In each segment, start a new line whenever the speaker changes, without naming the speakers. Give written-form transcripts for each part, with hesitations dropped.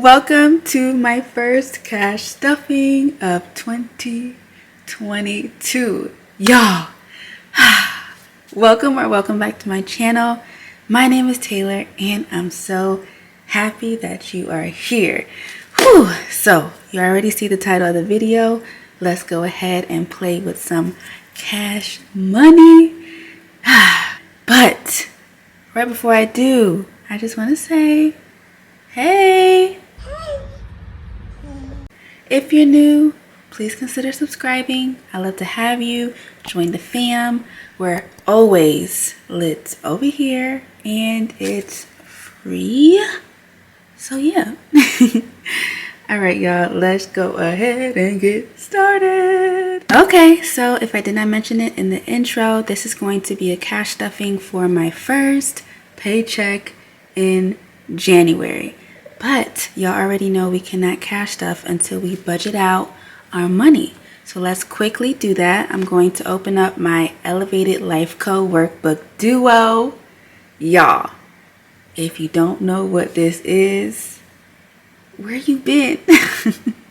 Welcome to my first cash stuffing of 2022. Y'all, welcome back to my channel. My name is Taylor and I'm so happy that you are here. Whew. So you already see the title of the video. Let's go ahead and play with some cash money. But right before I do, I just want to say, hey! If you're new, please consider subscribing. I love to have you join the fam. We're always lit over here and it's free. So yeah. All right, y'all, let's go ahead and get started. Okay, so if I did not mention it in the intro, this is going to be a cash stuffing for my first paycheck in January. But y'all already know we cannot cash stuff until we budget out our money. So let's quickly do that. I'm going to open up my Elevated Life Code Workbook Duo. Y'all, if you don't know what this is, where you been?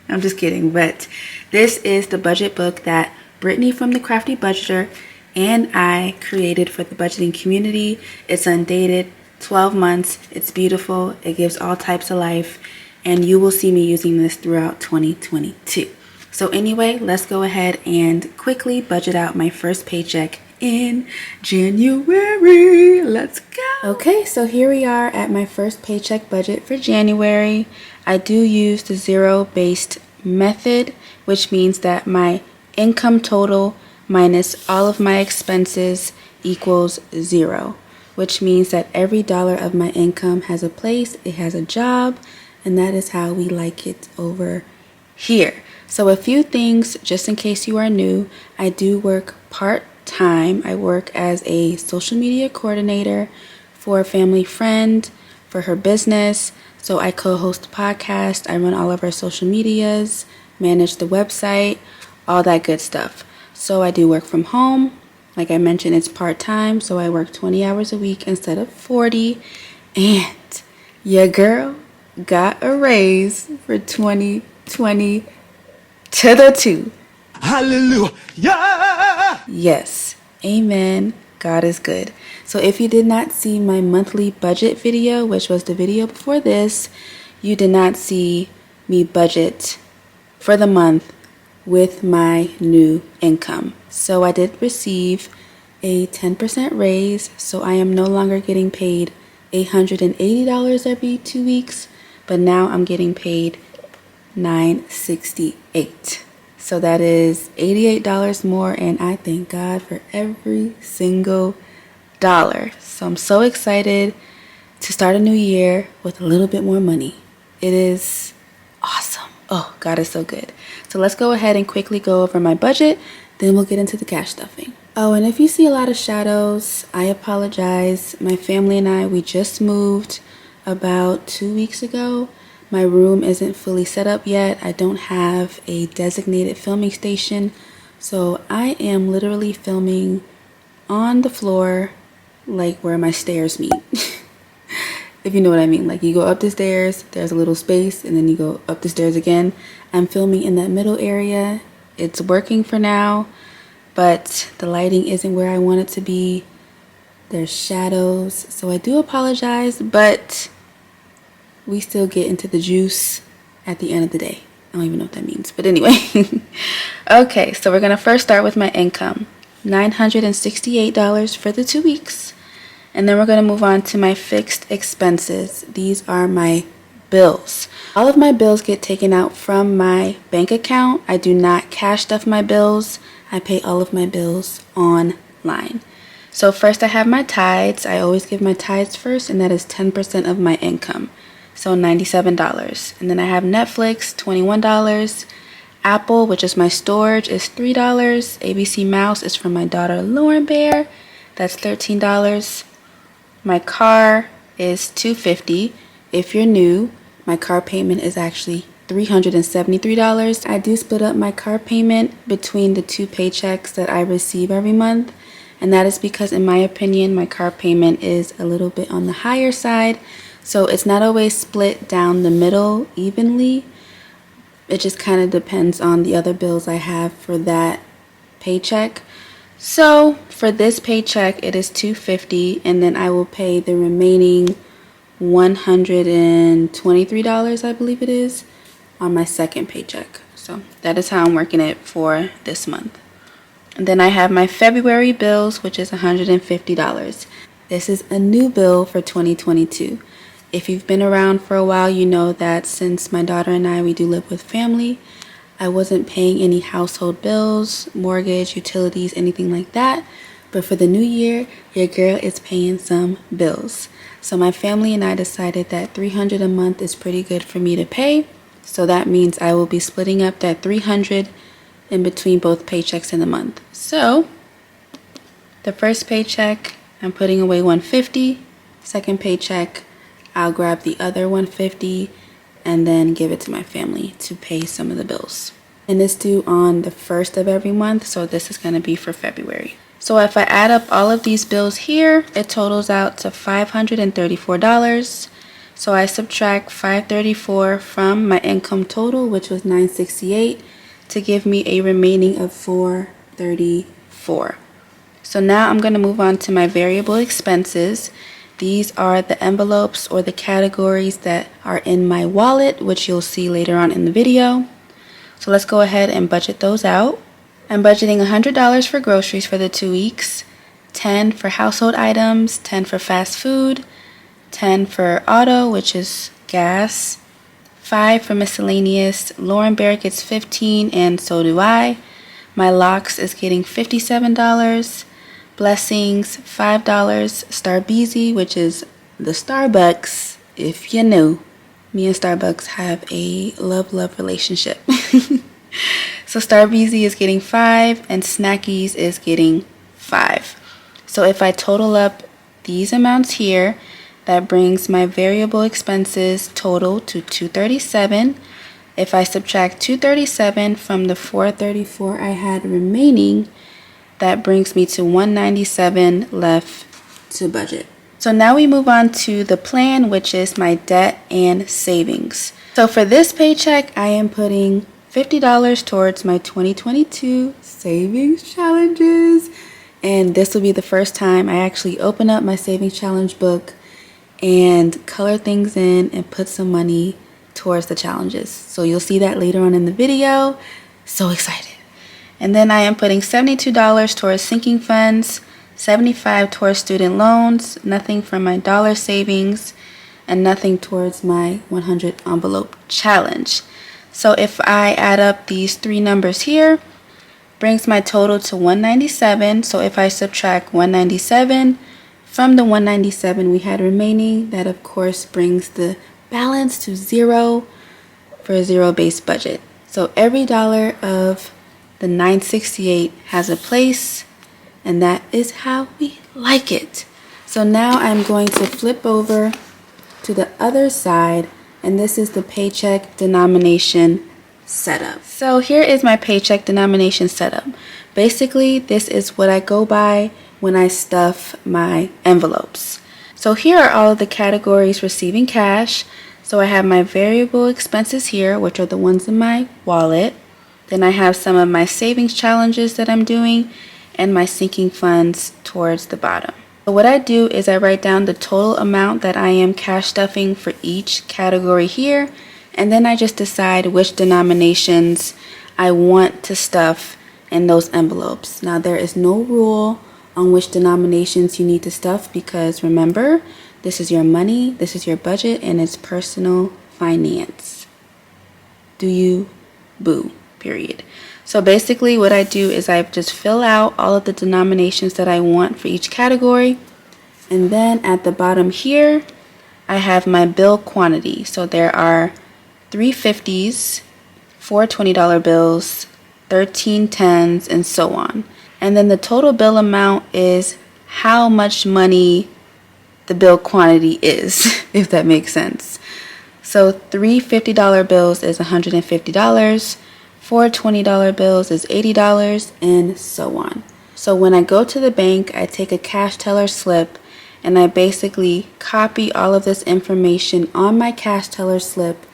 I'm just kidding, but this is the budget book that Brittany from The Crafty Budgeter and I created for the budgeting community. It's undated, 12 months. It's beautiful. It gives all types of life, and you will see me using this throughout 2022. So anyway, let's go ahead and quickly budget out my first paycheck in January. Let's go. Okay, so here we are at my first paycheck budget for January. I do use the zero-based method, which means that my income total minus all of my expenses equals 0, which means that every dollar of my income has a place, it has a job, and that is how we like it over here. So a few things, just in case you are new, I do work part-time. I work as a social media coordinator for a family friend, for her business. So I co-host a podcast, I run all of our social medias, manage the website, all that good stuff. So I do work from home. Like I mentioned, it's part-time, so I work 20 hours a week instead of 40. And your girl got a raise for 2020 to the 2.
Hallelujah!
Yes, amen. God is good. So if you did not see my monthly budget video, which was the video before this, you did not see me budget for the month with my new income. So I did receive a 10% raise, so I am no longer getting paid $880 every 2 weeks, but now I'm getting paid $968. So that is $88 more, and I thank God for every single dollar. So I'm so excited to start a new year with a little bit more money. It is awesome. Oh, God is so good. So let's go ahead and quickly go over my budget, then we'll get into the cash stuffing. Oh, and if you see a lot of shadows, I apologize. My family and I, we just moved about 2 weeks ago. My room isn't fully set up yet. I don't have a designated filming station, so I am literally filming on the floor, like where my stairs meet. If you know what I mean. Like you go up the stairs, there's a little space, and then you go up the stairs again. I'm filming in that middle area. It's working for now, but the lighting isn't where I want it to be. There's shadows, so I do apologize, but we still get into the juice at the end of the day. I don't even know what that means, but anyway. Okay, so we're gonna first start with my income. $968 for the 2 weeks. And then we're gonna move on to my fixed expenses. These are my bills. All of my bills get taken out from my bank account. I do not cash stuff my bills. I pay all of my bills online. So first I have my tithes. I always give my tithes first, and that is 10% of my income. So $97. And then I have Netflix, $21. Apple, which is my storage, is $3. ABC Mouse is from my daughter Lauren Bear. That's $13. My car is $250. If you're new, my car payment is actually $373. I do split up my car payment between the 2 paychecks that I receive every month, and that is because in my opinion my car payment is a little bit on the higher side. So it's not always split down the middle evenly. It just kind of depends on the other bills I have for that paycheck. So for this paycheck, it is $250, and then I will pay the remaining $123, I believe it is, on my second paycheck. So that is how I'm working it for this month. And then I have my February bills, which is $150. This is a new bill for 2022. If you've been around for a while, you know that since my daughter and I, we do live with family, I wasn't paying any household bills, mortgage, utilities, anything like that. But for the new year, your girl is paying some bills. So my family and I decided that $300 a month is pretty good for me to pay. So that means I will be splitting up that $300 in between both paychecks in the month. So the first paycheck, I'm putting away $150. Second paycheck, I'll grab the other $150 and then give it to my family to pay some of the bills. And it's due on the 1st of every month, so this is going to be for February. So if I add up all of these bills here, it totals out to $534. So I subtract $534 from my income total, which was $968, to give me a remaining of $434. So now I'm going to move on to my variable expenses. These are the envelopes or the categories that are in my wallet, which you'll see later on in the video. So let's go ahead and budget those out. I'm budgeting $100 for groceries for the 2 weeks, $10 for household items, $10 for fast food, $10 for auto, which is gas, $5 for miscellaneous. Lauren Bear gets $15, and so do I. My locks is getting $57. Blessings, $5. Starbucks, which is the Starbucks, if you knew. Me and Starbucks have a love-love relationship. So Starbucks is getting $5, and Snackies is getting $5. So if I total up these amounts here, that brings my variable expenses total to $237. If I subtract $237 from the $434 I had remaining, that brings me to $197 left to budget. So now we move on to the plan, which is my debt and savings. So for this paycheck, I am putting $50 towards my 2022 savings challenges. And this will be the first time I actually open up my savings challenge book and color things in and put some money towards the challenges. So you'll see that later on in the video. So excited. And then I am putting $72 towards sinking funds, $75 towards student loans, nothing from my dollar savings, and nothing towards my 100 envelope challenge. So if I add up these three numbers here, brings my total to $197. So if I subtract $197 from the $197 we had remaining, that of course brings the balance to $0 for a zero-based budget. So every dollar of the $968 has a place, and that is how we like it. So now I'm going to flip over to the other side, and this is the paycheck denomination setup. So here is my paycheck denomination setup. Basically, this is what I go by when I stuff my envelopes. So here are all of the categories receiving cash. So I have my variable expenses here, which are the ones in my wallet. Then I have some of my savings challenges that I'm doing and my sinking funds towards the bottom. So what I do is I write down the total amount that I am cash stuffing for each category here, and then I just decide which denominations I want to stuff in those envelopes. Now there is no rule on which denominations you need to stuff because remember, this is your money, this is your budget, and it's personal finance. Do you boo? Period. So basically what I do is I just fill out all of the denominations that I want for each category, and then at the bottom here I have my bill quantity. So there are 3 50s, 4 $20 bills, 13 10s, and so on. And then the total bill amount is how much money the bill quantity is, if that makes sense. So 3 $50 bills is $150, 4 $20 bills is $80, and so on. So when I go to the bank, I take a cash teller slip and I basically copy all of this information on my cash teller slip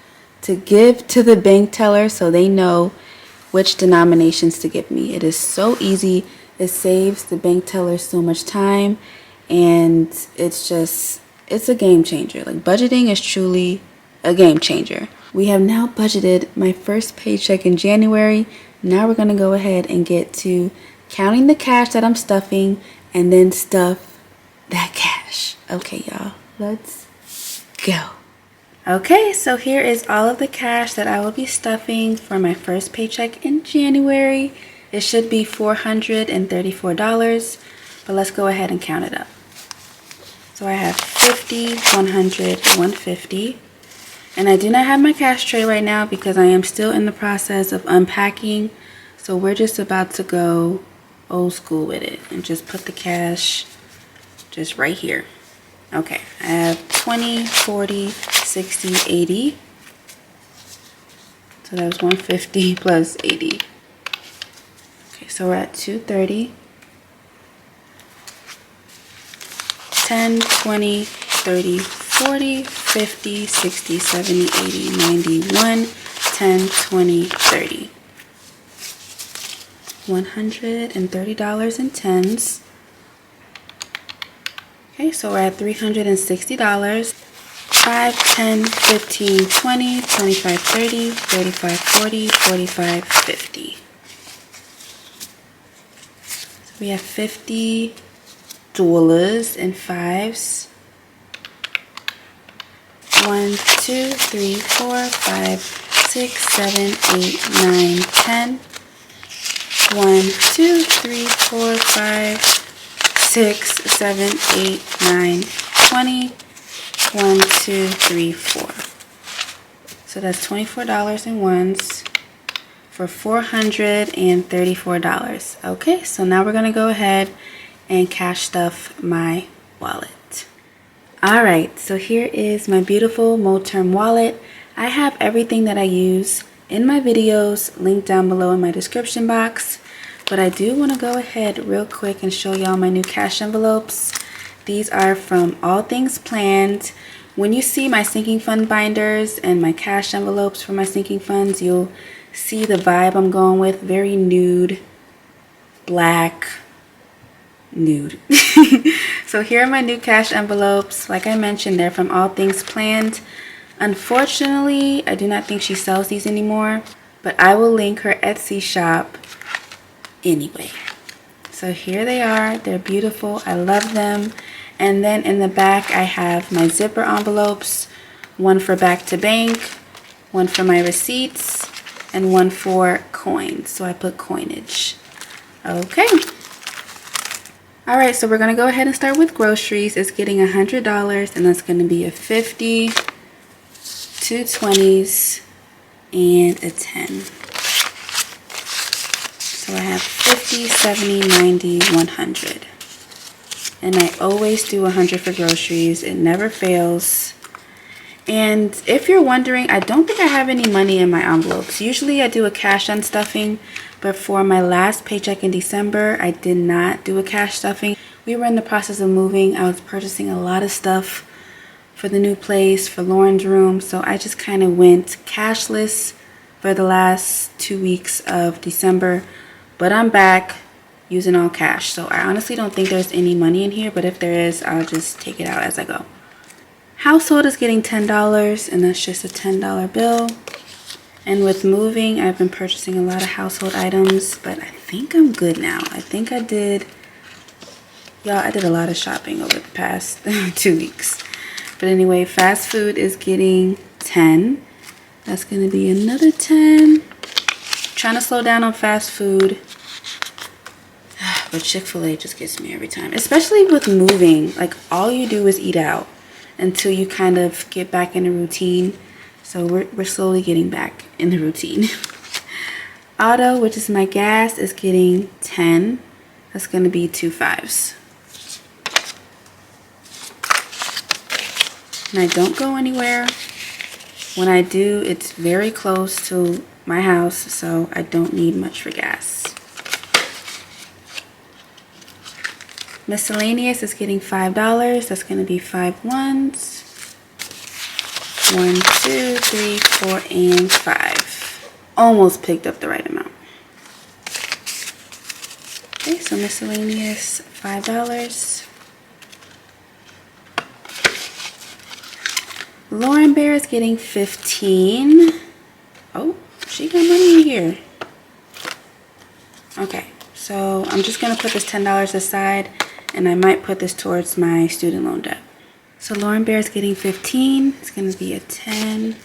to give to the bank teller so they know which denominations to give me. It is so easy. It saves the bank teller so much time, and it's a game changer. Like, budgeting is truly a game changer. We have now budgeted my first paycheck in January. Now we're gonna go ahead and get to counting the cash that I'm stuffing and then stuff that cash. Okay, y'all, let's go. Okay, so here is all of the cash that I will be stuffing for my first paycheck in January. It should be $434, but let's go ahead and count it up. So I have 50, 100, 150. And I do not have my cash tray right now because I am still in the process of unpacking. So we're just about to go old school with it and just put the cash just right here. Okay, I have 20, 40, 60, 80. So that was 150 plus 80. Okay, so we're at 230. 10, 20, 30, 40, 50, 60, 70, 80, 91, 10, 20, 30. $130 in tens. Okay, so we're at $360. 5, 10, 15, 20, 25, 30, 35, 40, 45, 50. So we have $50 in fives. 1, 2, 3, 4, 5, 6, 7, 8, 9, 10. 1, 2, 3, 4, 5, 6, 7, 8, 9, 20. 1, 2, 3, 4. So that's $24 in ones for $434. Okay, so now we're gonna go ahead and cash stuff my wallet. All right, so here is my beautiful Moterm wallet. I have everything that I use in my videos linked down below in my description box, but I do want to go ahead real quick and show y'all my new cash envelopes. These are from All Things Planned. When you see my sinking fund binders and my cash envelopes for my sinking funds, you'll see the vibe I'm going with. Very nude, black, nude. So here are my new cash envelopes. Like I mentioned, they're from All Things Planned. Unfortunately, I do not think she sells these anymore, but I will link her Etsy shop anyway. So here they are. They're beautiful. I love them. And then in the back, I have my zipper envelopes, one for back to bank, one for my receipts, and one for coins. So I put coinage. Okay. All right, so we're gonna go ahead and start with groceries. It's getting $100, and that's gonna be a 50, 2 20s, and a 10. So I have 50, 70, 90, 100. And I always do 100 for groceries. It never fails. And if you're wondering, I don't think I have any money in my envelopes. Usually I do a cash unstuffing, but for my last paycheck in December, I did not do a cash stuffing. We were in the process of moving. I was purchasing a lot of stuff for the new place, for Lauren's room. So I just kind of went cashless for the last 2 weeks of December. But I'm back using all cash. So I honestly don't think there's any money in here, but if there is, I'll just take it out as I go. Household is getting $10, and that's just a $10 bill. And with moving, I've been purchasing a lot of household items, but I think I'm good now. I think I did a lot of shopping over the past 2 weeks. But anyway, fast food is getting 10. That's gonna be another 10. Trying to slow down on fast food. But Chick-fil-A just gets me every time. Especially with moving. Like, all you do is eat out until you kind of get back in a routine. So we're slowly getting back in the routine. Auto, which is my gas, is getting 10. That's going to be 2 5s. And I don't go anywhere. When I do, it's very close to my house, so I don't need much for gas. Miscellaneous is getting $5. That's going to be 5 ones. 1, 2, 3, 4, and 5. Almost picked up the right amount. Okay, so miscellaneous, $5. Lauren Bear is getting 15. Oh, she got money in here. Okay, so I'm just gonna put this $10 aside, and I might put this towards my student loan debt. So Lauren Bear is getting 15. It's gonna be a 10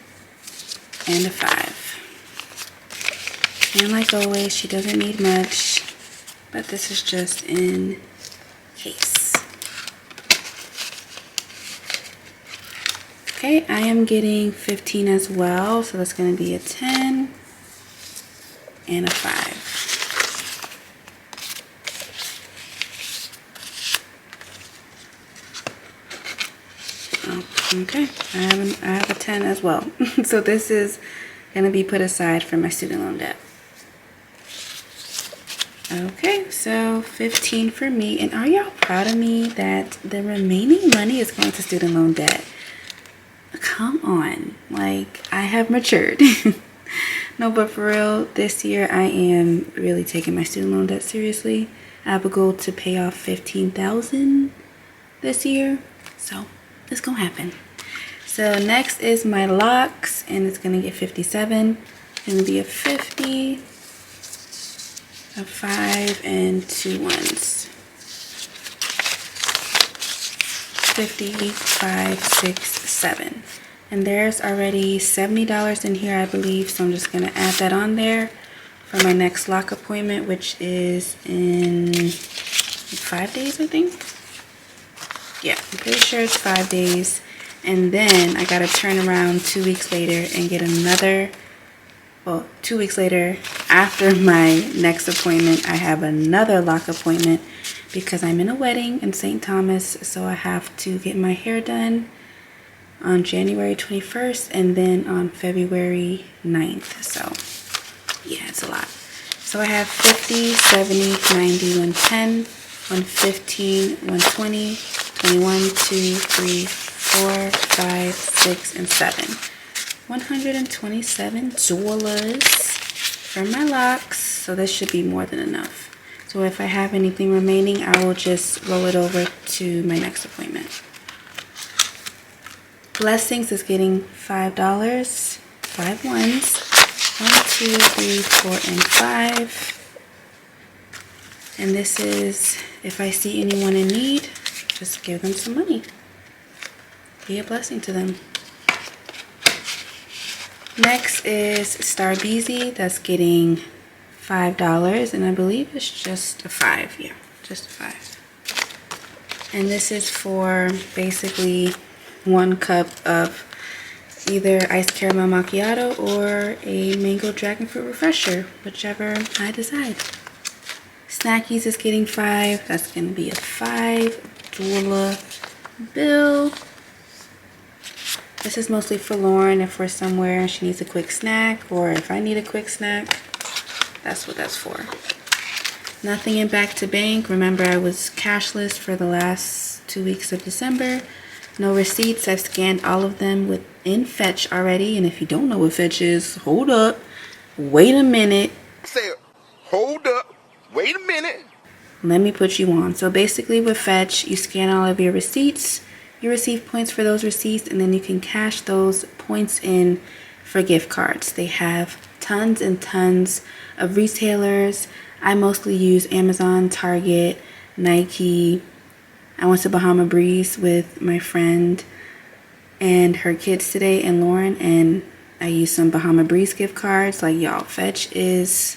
and a 5. And like always, she doesn't need much, but this is just in case. Okay, I am getting 15 as well, so that's going to be a 10 and a 5. Oh, okay, I have a 10 as well. So this is going to be put aside for my student loan debt. Okay, so 15 for me. And are y'all proud of me that the remaining money is going to student loan debt? Come on, like, I have matured. No, but for real, this year I am really taking my student loan debt seriously. I have a goal to pay off $15,000 this year, so it's gonna happen. So next is my locks, and it's gonna get 57. It's gonna be a 50, a 5, and 2 ones. 50, 5, 6, 7. And there's already $70 in here, I believe, so I'm just gonna add that on there for my next lock appointment, which is in 5 days, I think. Yeah, I'm pretty sure it's 5 days. And then I gotta turn around 2 weeks later and get another, well, 2 weeks later after my next appointment, I have another lock appointment because I'm in a wedding in St. Thomas, so I have to get my hair done on January 21st and then on February 9th. So yeah, it's a lot. So I have 50, 70, 90, 110, 115, 120, 21, 2, 3, 4, 5, 6, and 7. $127 for my locks. So this should be more than enough. So if I have anything remaining, I will just roll it over to my next appointment. Blessings is getting $5. 5 ones. 1, 2, 3, 4, and 5. And this is, if I see anyone in need, just give them some money. Be a blessing to them. Next is Starbeezy. That's getting $5, and I believe it's just a 5. Yeah, just a 5. And this is for basically 1 cup of either iced caramel macchiato or a mango dragon fruit refresher, whichever I decide. Snackies is getting 5. That's going to be a 5 dollar bill. This is mostly for Lauren if we're somewhere and she needs a quick snack, or if I need a quick snack. That's what that's for. Nothing in back to bank. Remember, I was cashless for the last 2 weeks of December. No receipts. I've scanned all of them within FETCH already. And if you don't know what FETCH is, hold up. Wait a minute.
Say, hold up. Wait a minute.
Let me put you on. So basically with FETCH, you scan all of your receipts. You receive points for those receipts, and then you can cash those points in for gift cards. They have tons and tons of retailers. I mostly use Amazon, Target, Nike. I went to Bahama Breeze with my friend and her kids today and Lauren, and I used some Bahama Breeze gift cards. Like, y'all, FETCH is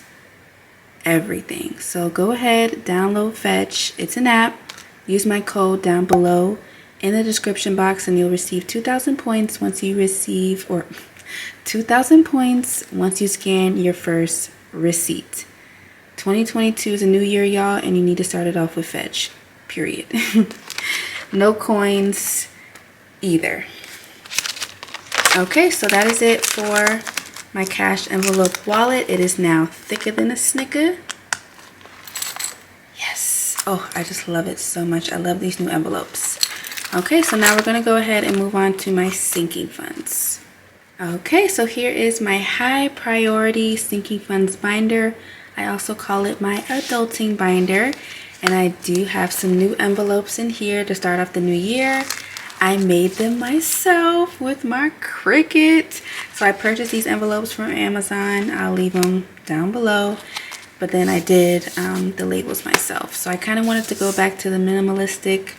everything. So go ahead, download FETCH. It's an app. Use my code down below in the description box, and you'll receive 2,000 points once you receive, or 2,000 points once you scan your first receipt. 2022 is a new year, y'all, and you need to start it off with FETCH, period. No coins either. Okay, so that is it for my cash envelope wallet. It is now thicker than a Snicker. Yes. Oh, I just love it so much. I love these new envelopes. Okay, so now we're gonna go ahead and move on to my sinking funds. Okay, so here is my high priority sinking funds binder. I also call it my adulting binder. And I do have some new envelopes in here to start off the new year. I made them myself with my Cricut. So I purchased these envelopes from Amazon. I'll leave them down below. But then I did the labels myself. So I kind of wanted to go back to the minimalistic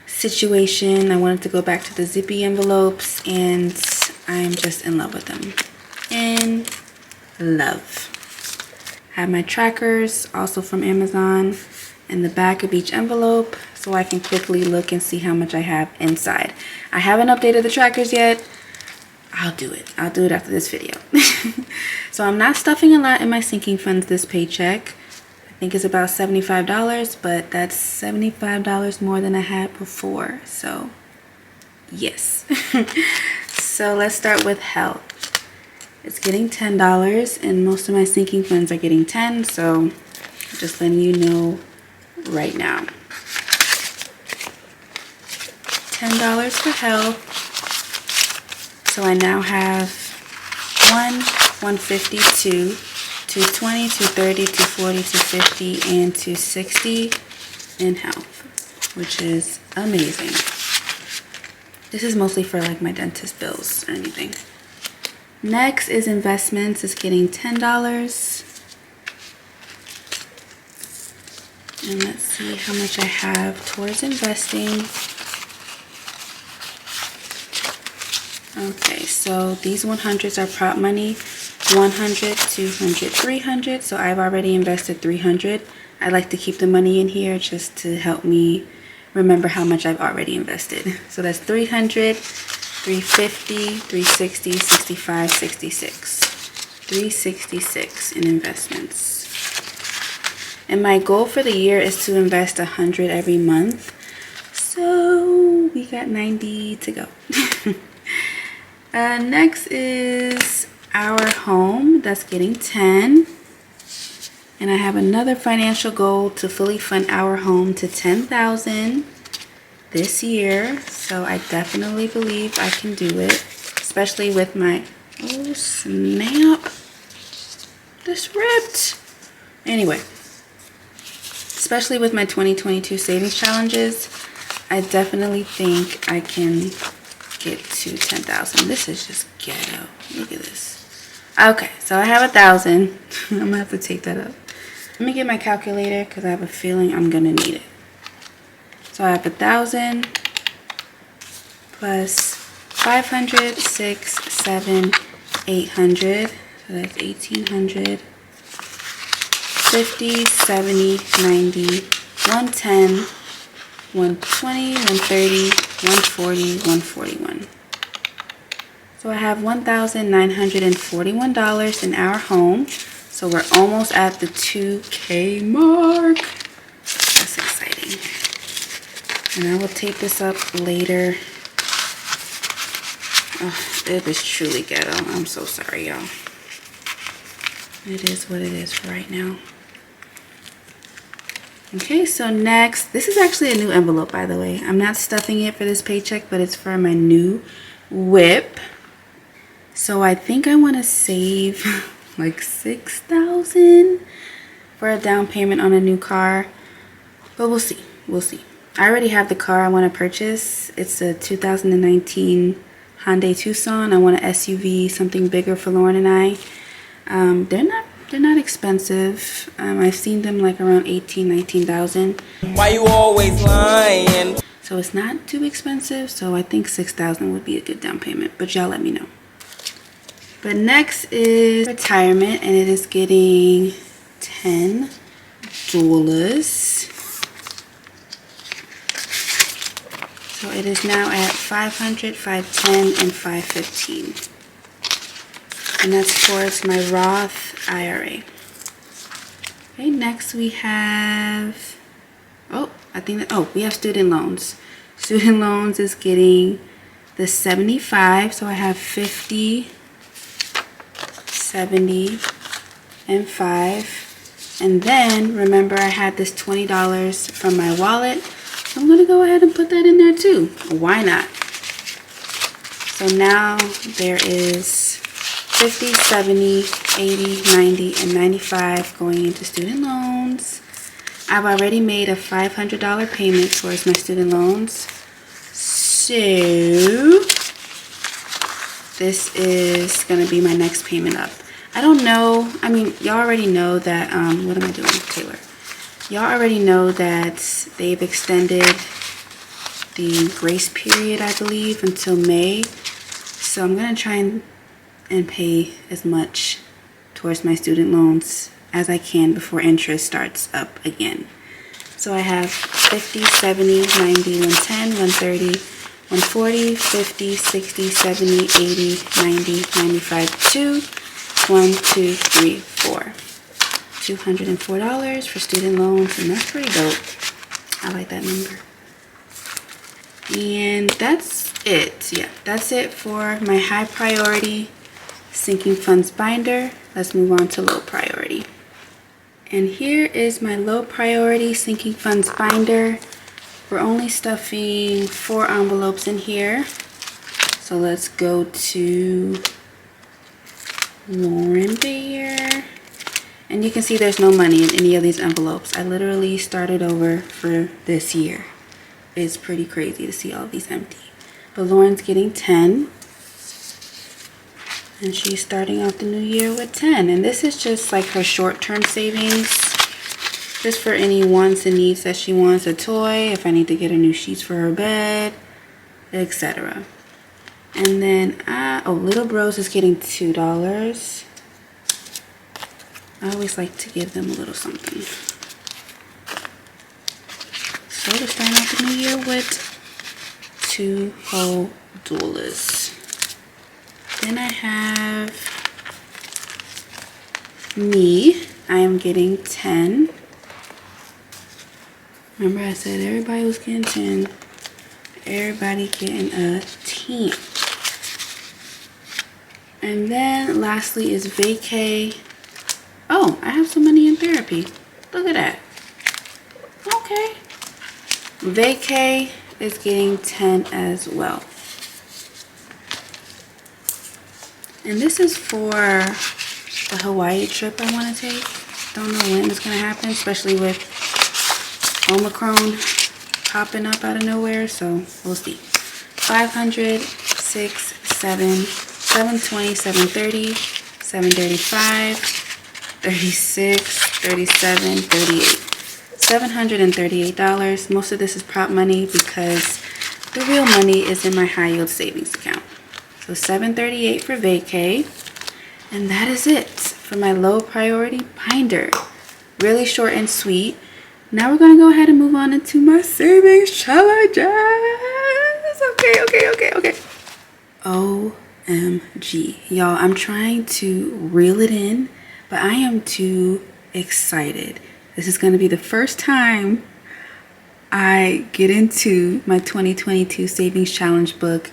situation. I wanted to go back to the zippy envelopes, and I'm just in love with them. In love. I have my trackers, also from Amazon, in the back of each envelope, so I can quickly look and see how much I have inside. I haven't updated the trackers yet. I'll do it after this video. So I'm not stuffing a lot in my sinking funds this paycheck. I think it's about $75, but that's $75 more than I had before, so yes. So let's start with health. It's getting $10, and most of my sinking funds are getting 10, so just letting you know right now. $10 for health. So I now have 150, 220, 230, 240, 250, and 260 in health, which is amazing. This is mostly for like my dentist bills or anything. Next is investments. It's getting $10. And let's see how much I have towards investing. Okay, so these 100s are prop money. 100, 200, 300. So I've already invested 300. I like to keep the money in here just to help me remember how much I've already invested. So that's 300, 350, 360, 65, 66. 366 in investments. And my goal for the year is to invest 100 every month. So we got 90 to go. Next is our home. That's getting 10. And I have another financial goal to fully fund our home to 10,000 this year. So I definitely believe I can do it, especially with my, oh snap, this ripped. Anyway, especially with my 2022 savings challenges, I definitely think I can get to 10,000. This is just ghetto. Look at this. Okay, so I have 1,000. I'm gonna have to take that up. Let me get my calculator because I have a feeling I'm gonna need it. So I have 1,000 plus 500, 6, 7, 800. So that's 1,800. 50, 70, 90, 110, 120, 130, 140, 141. So I have $1,941 in our home. So we're almost at the 2K mark. That's exciting. And I will tape this up later. Oh, it is truly ghetto. I'm so sorry, y'all. It is what it is for right now. Okay, so next, this is actually a new envelope, by the way. I'm not stuffing it for this paycheck, but it's for my new whip. So I think I want to save like $6,000 for a down payment on a new car, but we'll see. We'll see. I already have the car I want to purchase. It's a 2019 Hyundai Tucson. I want an SUV, something bigger for Lauren and I. They're not expensive. I've seen them like around 18, 19,000.
Why you always lying?
So it's not too expensive. So I think 6,000 would be a good down payment, but y'all let me know. But next is retirement, and it is getting $10. So it is now at 500, 510, and 515. And that's towards my Roth IRA. Okay, next we have, we have student loans. Student loans is getting the 75. So I have 50, 70, and 5. And then remember I had this $20 from my wallet. So I'm gonna go ahead and put that in there too. Why not? So now there is 50, 70, 80, 90, and 95 going into student loans. I've already made a $500 payment towards my student loans. So this is gonna be my next payment up. I don't know, I mean, y'all already know that, what am I doing, Taylor? Y'all already know that they've extended the grace period, I believe, until May. So I'm gonna try and pay as much towards my student loans as I can before interest starts up again. So I have 50, 70, 90, 110, 130, 140, 50, 60, 70, 80, 90, 95, 2, 1, 2, 3, 4. $204 for student loans, and that's pretty dope. I like that number. And that's it. Yeah, that's it for my high priority sinking funds binder. Let's move on to low priority. And here is my low priority sinking funds binder. We're only stuffing 4 envelopes in here. So let's go to Lauren Bear. And you can see there's no money in any of these envelopes. I literally started over for this year. It's pretty crazy to see all of these empty. But Lauren's getting 10. And she's starting out the new year with 10. And this is just like her short-term savings. Just for any wants and needs that she wants. A toy, if I need to get her new sheets for her bed, etc. And then, Little Bros is getting $2. I always like to give them a little something. So to start out the new year with $2 whole dollars. Then I have me. I am getting 10. Remember I said everybody was getting 10. Everybody getting a 10. And then lastly is vacay. Oh, I have some money in therapy. Look at that. Okay. Vacay is getting 10 as well. And this is for the Hawaii trip I want to take. Don't know when it's going to happen, especially with Omicron popping up out of nowhere. So we'll see. 500, 6, 7, 720, 730, 735, 36, 37, 38. $738. Most of this is prop money because the real money is in my high yield savings account. So $738 for vacay. And that is it for my low priority binder. Really short and sweet. Now we're going to go ahead and move on into my savings challenges. Okay. OMG. Y'all, I'm trying to reel it in, but I am too excited. This is going to be the first time I get into my 2022 Savings Challenge book.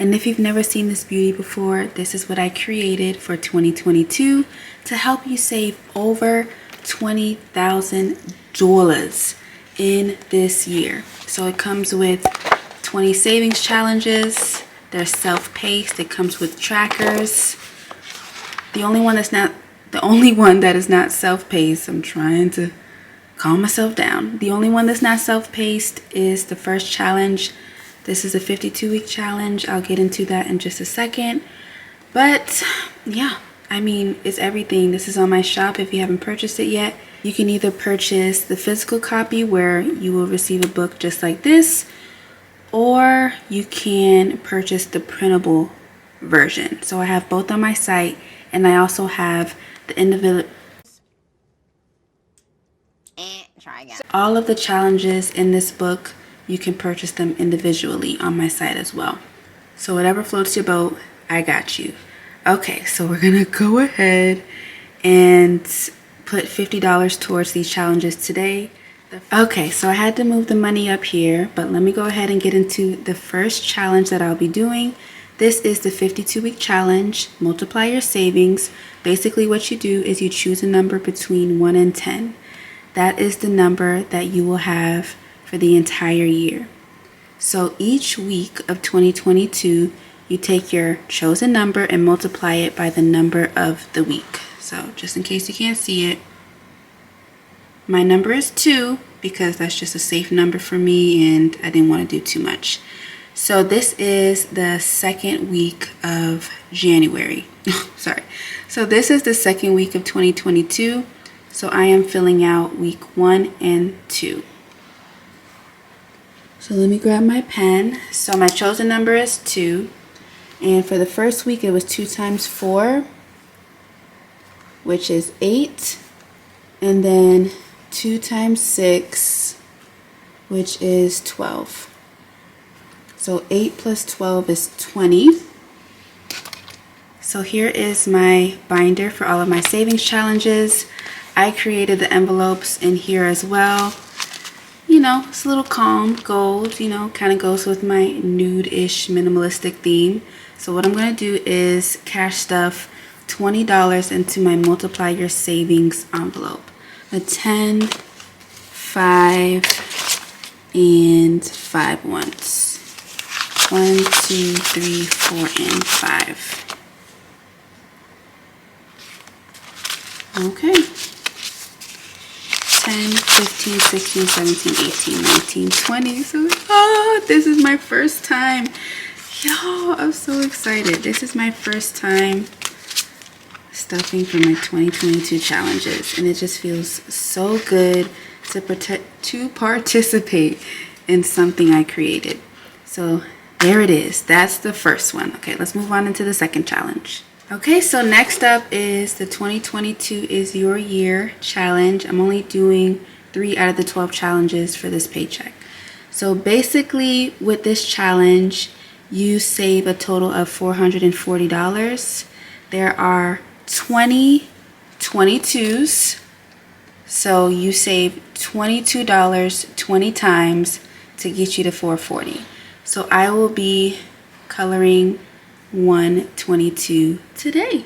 And if you've never seen this beauty before, this is what I created for 2022 to help you save over $20,000 in this year. So it comes with 20 savings challenges. They're self-paced. It comes with trackers. The only one that is not self-paced, I'm trying to calm myself down. The only one that's not self-paced is the first challenge. This is a 52-week challenge. I'll get into that in just a second. But yeah, I mean, it's everything. This is on my shop. If you haven't purchased it yet, you can either purchase the physical copy where you will receive a book just like this, or you can purchase the printable version. So I have both on my site, and I also have the individual.
Try again.
All of the challenges in this book, you can purchase them individually on my site as well. So whatever floats your boat, I got you. Okay, so we're gonna go ahead and put $50 towards these challenges today. Okay, so I had to move the money up here, but let me go ahead and get into the first challenge that I'll be doing. This is the 52-week challenge. Multiply your savings. Basically what you do is you choose a number between 1 and 10. That is the number that you will have for the entire year. So each week of 2022, you take your chosen number and multiply it by the number of the week. So just in case you can't see it, my number is 2 because that's just a safe number for me and I didn't want to do too much. So this is the second week of January. Sorry. So this is the second week of 2022. So I am filling out week 1 and 2. So let me grab my pen. So my chosen number is 2. And for the first week, it was 2 times 4, which is 8. And then 2 times 6, which is 12. So 8 plus 12 is 20. So here is my binder for all of my savings challenges. I created the envelopes in here as well. You know, it's a little calm gold, you know, kind of goes with my nude-ish minimalistic theme. So what I'm going to do is cash stuff $20 into my multiply your savings envelope. A 10, 5, and 5 once. 1, 2, 3, 4, and 5. Okay. 10, 15, 16, 17, 18, 19, 20. So, this is my first time. Y'all, I'm so excited. This is my first time stuffing for my 2022 challenges. And it just feels so good to participate in something I created. So, there it is. That's the first one. Okay, let's move on into the second challenge. Okay, so next up is the 2022 is your year challenge. I'm only doing 3 out of the 12 challenges for this paycheck. So basically with this challenge, you save a total of $440. There are 20 22s. So you save $22 20 times to get you to $440. So I will be coloring 122 today.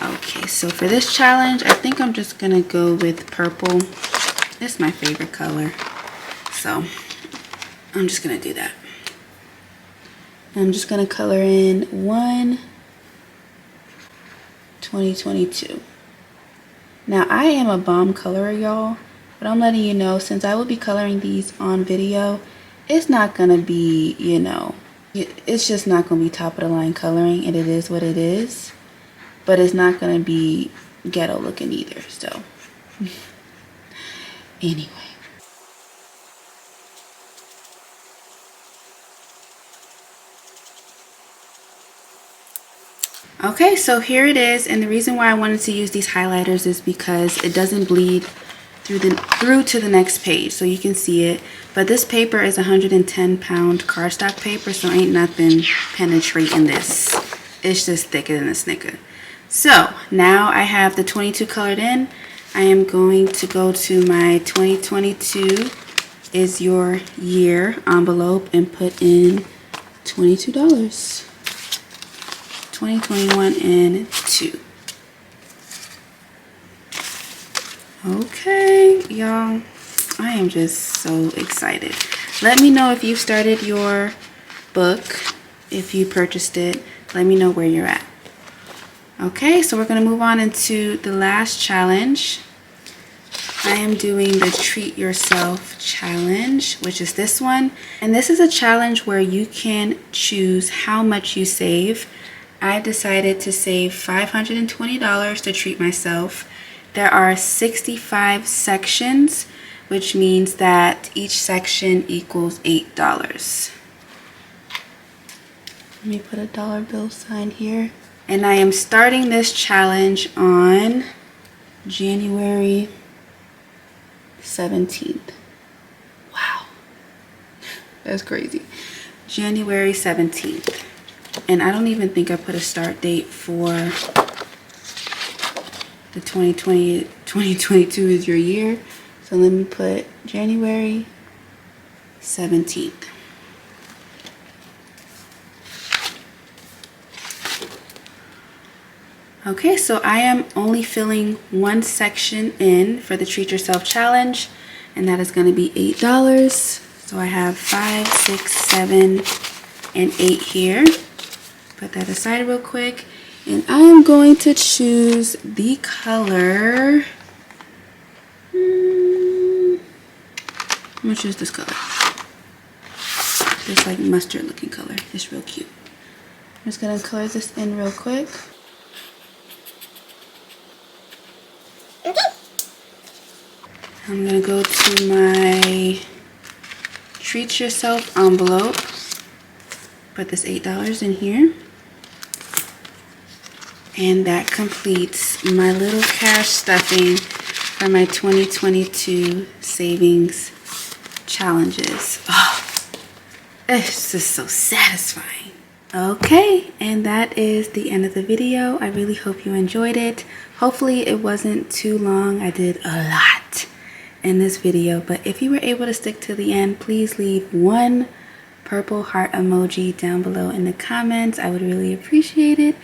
Okay, so for this challenge, I think I'm just gonna go with purple. It's my favorite color, so I'm just gonna do that. I'm just gonna color in 1/2022. Now I am a bomb colorer, y'all, but I'm letting you know, since I will be coloring these on video, it's not gonna be, you know, it's just not going to be top of the line coloring, and it is what it is, but it's not going to be ghetto looking either. So anyway, okay, so here it is. And the reason why I wanted to use these highlighters is because it doesn't bleed through to the next page, so you can see it. But this paper is 110-pound cardstock paper, so ain't nothing penetrating this. It's just thicker than a Snicker. So now I have the 22 colored in. I am going to go to my 2022 is your year envelope and put in $22. 2021 and 2. Okay, y'all, I am just so excited. Let me know if you've started your book, if you purchased it. Let me know where you're at. Okay, so we're going to move on into the last challenge. I am doing the Treat Yourself Challenge, which is this one. And this is a challenge where you can choose how much you save. I decided to save $520 to treat myself. There are 65 sections, which means that each section equals $8. Let me put a dollar bill sign here. And I am starting this challenge on January 17th. Wow, that's crazy. January 17th. And I don't even think I put a start date for the 2022 is your year. So let me put January 17th. Okay, so I am only filling one section in for the Treat Yourself Challenge, and that is going to be $8. So I have 5, 6, 7, and 8 here. Put that aside real quick, and I am going to choose the color. I'm going to choose this color. This like mustard looking color. It's real cute. I'm just going to color this in real quick. I'm going to go to my Treat Yourself envelope. Put this $8 in here. And that completes my little cash stuffing for my 2022 savings challenges. Oh, it's just so satisfying. Okay, and that is the end of the video. I really hope you enjoyed it. Hopefully it wasn't too long. I did a lot in this video, but if you were able to stick to the end, please leave one purple heart emoji down below in the comments. I would really appreciate it.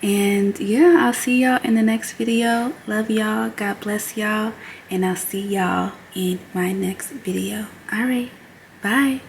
And yeah, I'll see y'all in the next video. Love y'all. God bless y'all. And I'll see y'all in my next video. All right. Bye.